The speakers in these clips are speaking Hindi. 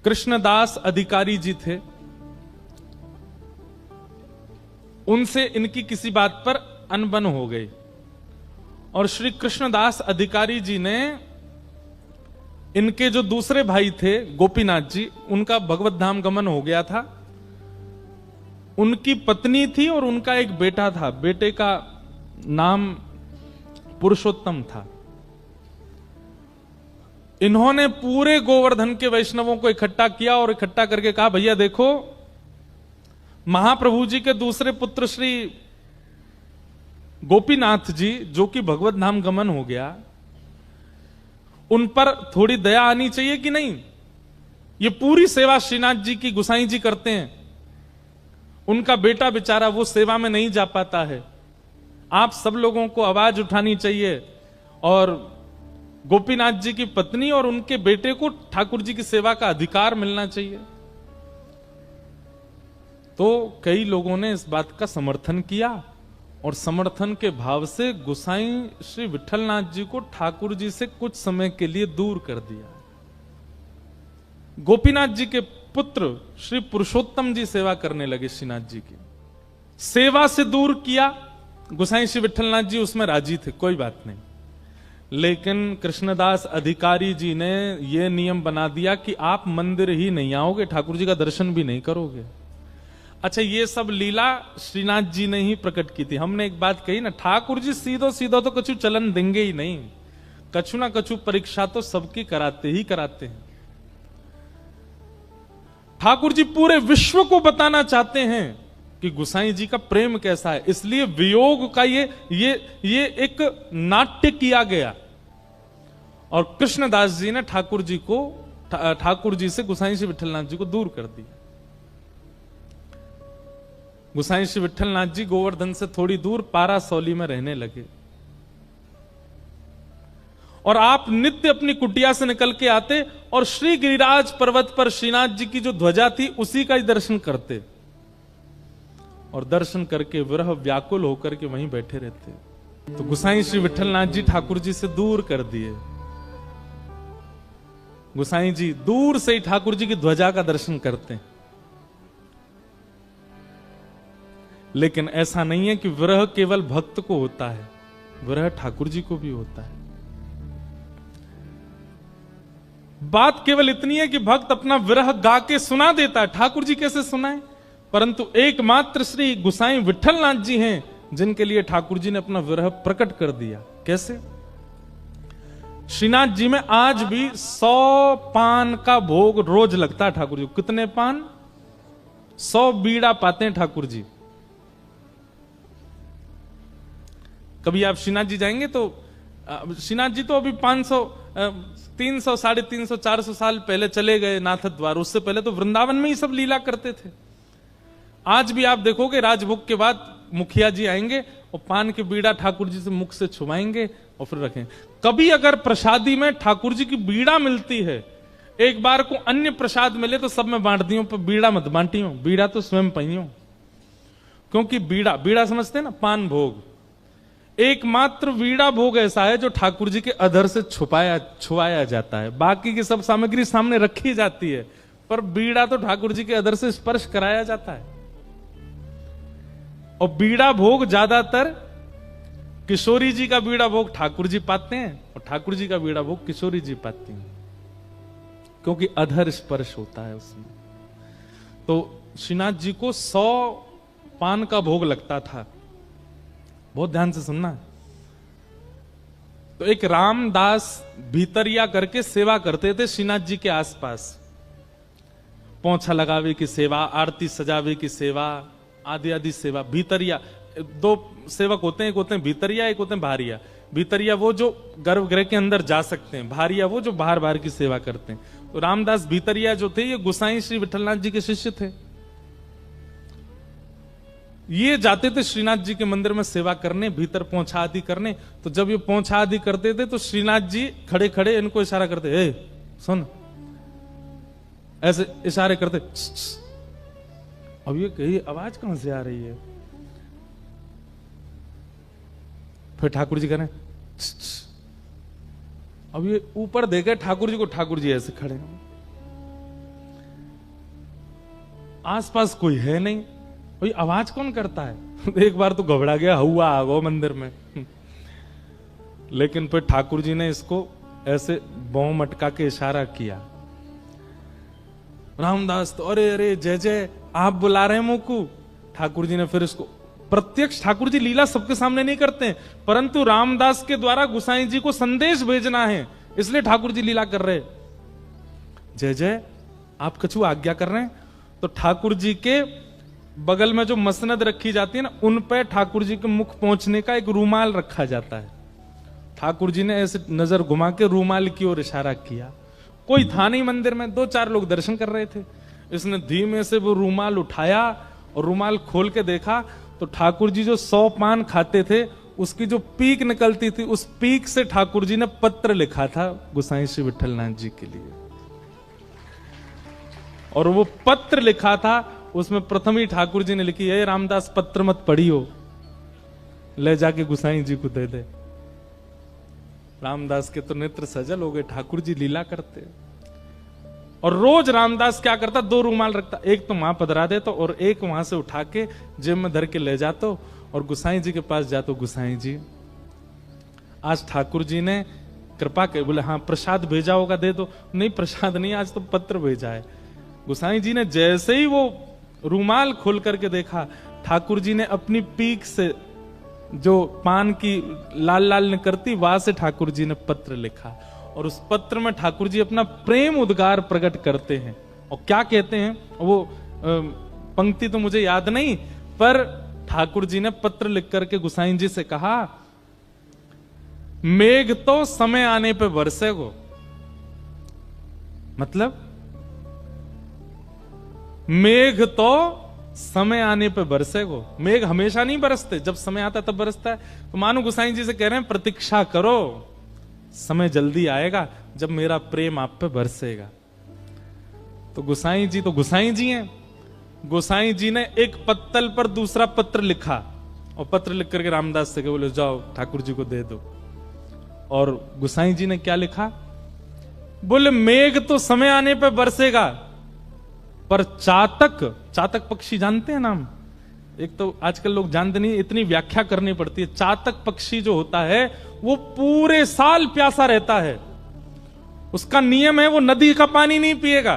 कृष्णदास अधिकारी जी थे, उनसे इनकी किसी बात पर अनबन हो गई और श्री कृष्णदास अधिकारी जी ने इनके जो दूसरे भाई थे गोपीनाथ जी, उनका भगवत धाम गमन हो गया था। उनकी पत्नी थी और उनका एक बेटा था, बेटे का नाम पुरुषोत्तम था। इन्होंने पूरे गोवर्धन के वैष्णवों को इकट्ठा किया और इकट्ठा करके कहा, भैया देखो, महाप्रभु जी के दूसरे पुत्र श्री गोपीनाथ जी, जो कि भगवत धाम गमन हो गया, उन पर थोड़ी दया आनी चाहिए कि नहीं। ये पूरी सेवा श्रीनाथ जी की गुसाई जी करते हैं, उनका बेटा बेचारा वो सेवा में नहीं जा पाता है। आप सब लोगों को आवाज उठानी चाहिए और गोपीनाथ जी की पत्नी और उनके बेटे को ठाकुर जी की सेवा का अधिकार मिलना चाहिए। तो कई लोगों ने इस बात का समर्थन किया और समर्थन के भाव से गुसाई श्री विठलनाथ जी को ठाकुर जी से कुछ समय के लिए दूर कर दिया। गोपीनाथ जी के पुत्र श्री पुरुषोत्तम जी सेवा करने लगे श्रीनाथ जी की। सेवा से दूर किया, गुसाई श्री विठलनाथ जी उसमें राजी थे, कोई बात नहीं। लेकिन कृष्णदास अधिकारी जी ने यह नियम बना दिया कि आप मंदिर ही नहीं आओगे, ठाकुर जी का दर्शन भी नहीं करोगे। अच्छा, ये सब लीला श्रीनाथ जी ने ही प्रकट की थी। हमने एक बात कही ना, ठाकुर जी सीधो सीधो तो कछु चलन देंगे ही नहीं, कछु ना कछु परीक्षा तो सबकी कराते ही कराते हैं। ठाकुर जी पूरे विश्व को बताना चाहते हैं कि गुसाई जी का प्रेम कैसा है, इसलिए वियोग का ये एक नाट्य किया गया और कृष्णदास जी ने ठाकुर जी से गुसाई श्री विठलनाथ जी को दूर कर दिया। गुसाई श्री विठलनाथ जी गोवर्धन से थोड़ी दूर पारासौली में रहने लगे और आप नित्य अपनी कुटिया से निकल के आते और श्री गिरिराज पर्वत पर श्रीनाथ जी की जो ध्वजा थी उसी का ही दर्शन करते और दर्शन करके विरह व्याकुल होकर के वहीं बैठे रहते। तो गुसाई श्री विठलनाथ जी ठाकुर जी से दूर कर दिए। गुसाई जी दूर से ही ठाकुर जी की ध्वजा का दर्शन करते हैं। लेकिन ऐसा नहीं है कि विरह केवल भक्त को होता है, विरह ठाकुर जी को भी होता है। बात केवल इतनी है कि भक्त अपना विरह गा के सुना देता है, ठाकुर जी कैसे सुनाए। परंतु एकमात्र श्री गुसाई विठलनाथ जी हैं जिनके लिए ठाकुर जी ने अपना विरह प्रकट कर दिया। कैसे? श्रीनाथ जी में आज भी 100 पान का भोग रोज लगता है ठाकुर जी। कितने पान? 100 बीड़ा पाते हैं ठाकुर जी। कभी आप श्रीनाथ जी जाएंगे तो श्रीनाथ जी तो अभी 500 300 350 400 साल पहले चले गए नाथ द्वार। उससे पहले तो वृंदावन में ही सब लीला करते थे। आज भी आप देखोगे राजभोग के बाद मुखिया जी आएंगे और पान की बीड़ा ठाकुर जी से मुख से छुआएंगे और फिर रखेंगे। कभी अगर प्रसादी में ठाकुर जी की बीड़ा मिलती है, एक बार को अन्य प्रसाद मिले तो सब में बांट दियो, पर बीड़ा मत बांटियो, बीड़ा तो स्वयं पहियो। क्योंकि बीड़ा समझते हैं ना, पान भोग। एकमात्र बीड़ा भोग ऐसा है जो ठाकुर जी के अधर से छुआया जाता है। बाकी की सब सामग्री सामने रखी जाती है, पर बीड़ा तो ठाकुर जी के अधर से स्पर्श कराया जाता है। और बीड़ा भोग ज्यादातर किशोरी जी का बीड़ा भोग ठाकुर जी पाते हैं और ठाकुर जी का बीड़ा भोग किशोरी जी पाती हैं, क्योंकि अधर स्पर्श होता है उसमें। तो श्रीनाथ जी को 100 पान का भोग लगता था। बहुत ध्यान से सुनना। तो एक रामदास भीतरिया करके सेवा करते थे श्रीनाथ जी के आसपास। पोंछा लगावे की सेवा, आरती सजावे की सेवा, आदि आदि सेवा। भीतरिया 2 सेवक होते हैं, एक होते हैं भीतरिया, एक होते हैं बाहरिया। भीतरिया वो जो गर्भगृह के अंदर जा सकते हैं, बाहरिया वो जो बाहर बाहर की सेवा करते हैं। तो रामदास भीतरिया जो थे ये गुसाई श्री विठलनाथ जी के शिष्य थे। ये जाते थे श्रीनाथ जी के मंदिर में सेवा करने, भीतर पोंछा आदि करने। तो जब ये पोंछा आदि करते थे तो श्रीनाथ जी खड़े खड़े इनको इशारा करते, ए सुन, ऐसे इशारे करते। अब ये कही आवाज कहां से आ रही है? फिर ठाकुर जी कह रहे हैं, अब ये ऊपर देखे ठाकुर जी को, ठाकुर जी ऐसे खड़े हैं। आसपास कोई है नहीं, भाई आवाज कौन करता है। एक बार तो घबरा गया, हुआ आ गो मंदिर में। लेकिन फिर ठाकुर जी ने इसको ऐसे बौं मटका के इशारा किया। रामदास तो अरे अरे जय जय, आप बुला रहे हैं मुकु। ठाकुर जी ने फिर इसको प्रत्यक्ष, ठाकुर जी लीला सबके सामने नहीं करते हैं, परंतु रामदास के द्वारा गुसाई जी को संदेश भेजना है, इसलिए ठाकुर जी लीला कर रहे। जय जय, आप कछु आज्ञा कर रहे हैं। तो ठाकुर जी के बगल में जो मसनद रखी जाती है ना, उन पे ठाकुर जी के मुख पहुंचने का एक रूमाल रखा जाता है। ठाकुर जी ने ऐसे नजर घुमा के रूमाल की ओर इशारा किया। कोई था नहीं मंदिर में, 2-4 लोग दर्शन कर रहे थे। इसने धीमे से वो रूमाल उठाया और रूमाल खोल के देखा तो ठाकुर जी जो 100 पान खाते थे उसकी जो पीक निकलती थी, उस पीक से ठाकुर जी ने पत्र लिखा था गोसाई श्री विठलनाथ जी के लिए। और वो पत्र लिखा था, उसमें प्रथम ही ठाकुर जी ने लिखी, ये रामदास पत्र मत पढ़ियो, ले जाके गोसाई जी को दे दे। रामदास के तो नेत्र सजल हो गए, ठाकुर जी लीला करते। और रोज रामदास क्या करता, 2 रूमाल रखता, एक तो वहां पधरा देता और एक वहां से उठा के जेब में धर के ले जाता और गोसाई जी के पास जातो। गोसाई जी आज ठाकुर जी ने कृपा के, बोले हाँ प्रसाद भेजा होगा दे दो। नहीं प्रसाद नहीं, आज तो पत्र भेजा है। गोसाई जी ने जैसे ही वो रूमाल खोल करके देखा, ठाकुर जी ने अपनी पीक से जो पान की लाल लाल निकलती, वहां से ठाकुर जी ने पत्र लिखा। और उस पत्र में ठाकुर जी अपना प्रेम उद्गार प्रकट करते हैं। और क्या कहते हैं वो पंक्ति तो मुझे याद नहीं, पर ठाकुर जी ने पत्र लिख करके गोसाई जी से कहा, मेघ तो समय आने पे बरसेगो। मतलब मेघ तो समय आने पे बरसेगो। मेघ हमेशा नहीं बरसते, जब समय आता तब बरसता है। तो मानो गोसाई जी से कह रहे हैं प्रतीक्षा करो, समय जल्दी आएगा जब मेरा प्रेम आप पे बरसेगा। तो गोसाई जी हैं। गोसाई जी ने एक पत्तल पर दूसरा पत्र लिखा और पत्र लिख करके रामदास से कहे, बोले जाओ ठाकुर जी को दे दो। और गोसाई जी ने क्या लिखा, बोले मेघ तो समय आने पे बरसेगा, पर चातक पक्षी जानते हैं नाम, एक तो आजकल लोग जानते नहीं, इतनी व्याख्या करनी पड़ती है। चातक पक्षी जो होता है वो पूरे साल प्यासा रहता है। उसका नियम है वो नदी का पानी नहीं पिएगा,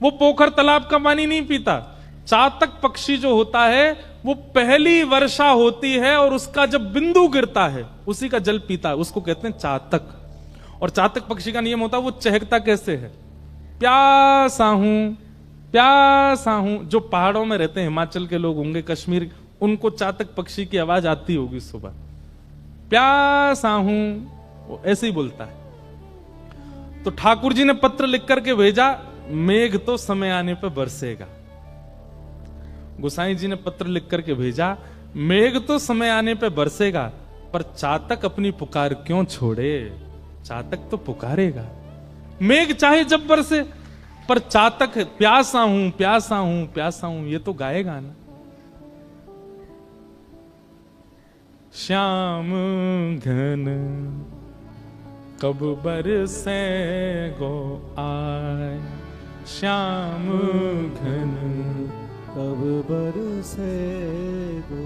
वो पोखर तालाब का पानी नहीं पीता। चातक पक्षी जो होता है वो पहली वर्षा होती है और उसका जब बिंदु गिरता है उसी का जल पीता है, उसको कहते हैं चातक। और चातक पक्षी का नियम होता है वो चहकता कैसे है, प्यासा हूं प्यासा हूं। जो पहाड़ों में रहते हैं, हिमाचल के लोग होंगे, कश्मीर, उनको चातक पक्षी की आवाज आती होगी सुबह, प्यासा हूं, वो ऐसे ही बोलता है। तो ठाकुर जी ने पत्र लिख करके भेजा, मेघ तो समय आने पर बरसेगा। गोसाई जी ने पत्र लिख करके भेजा, मेघ तो समय आने पर बरसेगा, पर चातक अपनी पुकार क्यों छोड़े, चातक तो पुकारेगा। मेघ चाहे जब बरसे, पर चातक प्यासा हूं प्यासा हूं प्यासा हूं, ये तो गाएगा ना। श्याम घन कब बरसे गो आए, श्याम घन कब बरसे गो